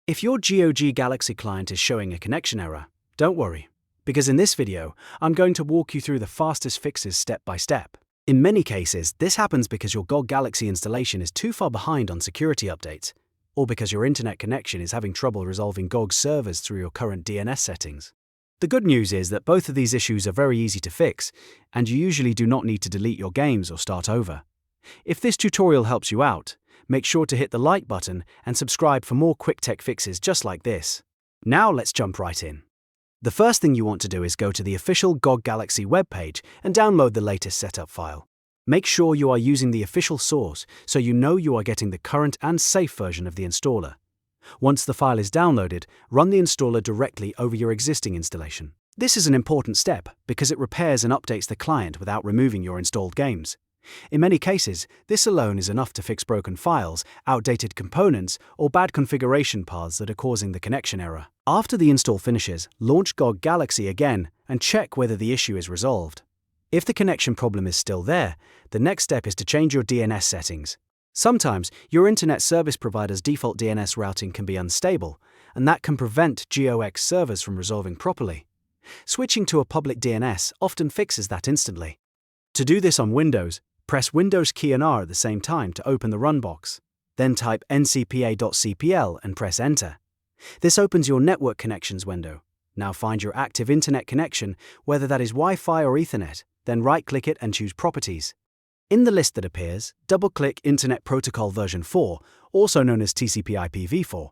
If your GOG Galaxy client is showing a connection error, don't worry, because in this video, I'm going to walk you through the fastest fixes step by step. In many cases, this happens because your GOG Galaxy installation is too far behind on security updates, or because your internet connection is having trouble resolving GOG servers through your current DNS settings. The good news is that both of these issues are very easy to fix, and you usually do not need to delete your games or start over. If this tutorial helps you out, make sure to hit the like button and subscribe for more quick tech fixes just like this. Now let's jump right in. The first thing you want to do is go to the official GOG Galaxy webpage and download the latest setup file. Make sure you are using the official source so you know you are getting the current and safe version of the installer. Once the file is downloaded, run the installer directly over your existing installation. This is an important step because it repairs and updates the client without removing your installed games. In many cases, this alone is enough to fix broken files, outdated components, or bad configuration paths that are causing the connection error. After the install finishes, launch GOG Galaxy again and check whether the issue is resolved. If the connection problem is still there, the next step is to change your DNS settings. Sometimes, your internet service provider's default DNS routing can be unstable, and that can prevent GOX servers from resolving properly. Switching to a public DNS often fixes that instantly. To do this on Windows, press Windows key and R at the same time to open the run box. Then type ncpa.cpl and press Enter. This opens your Network Connections window. Now find your active internet connection, whether that is Wi-Fi or Ethernet, then right-click it and choose Properties. In the list that appears, double-click Internet Protocol version 4, also known as TCP/IPv4.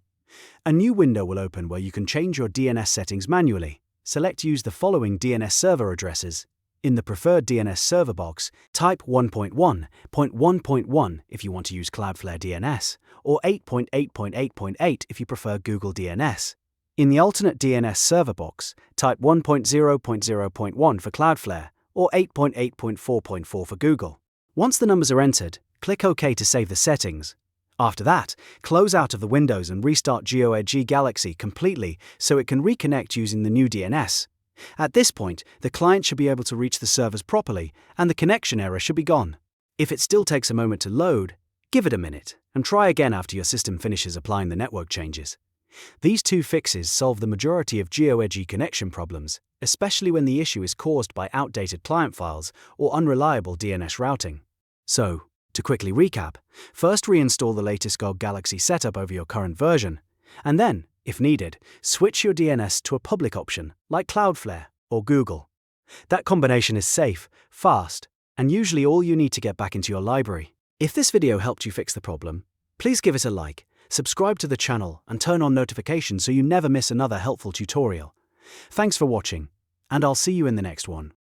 A new window will open where you can change your DNS settings manually. Select Use the following DNS server addresses. In the preferred DNS server box, type 1.1.1.1 if you want to use Cloudflare DNS, or 8.8.8.8 if you prefer Google DNS. In the alternate DNS server box, type 1.0.0.1 for Cloudflare, or 8.8.4.4 for Google. Once the numbers are entered, click OK to save the settings. After that, close out of the windows and restart GOG Galaxy completely so it can reconnect using the new DNS. At this point, the client should be able to reach the servers properly, and the connection error should be gone. If it still takes a moment to load, give it a minute, and try again after your system finishes applying the network changes. These two fixes solve the majority of GOG connection problems, especially when the issue is caused by outdated client files or unreliable DNS routing. So, to quickly recap, first reinstall the latest GOG Galaxy setup over your current version, and then, if needed, switch your DNS to a public option like Cloudflare or Google. That combination is safe, fast, and usually all you need to get back into your library. If this video helped you fix the problem, please give it a like, subscribe to the channel, and turn on notifications so you never miss another helpful tutorial. Thanks for watching, and I'll see you in the next one.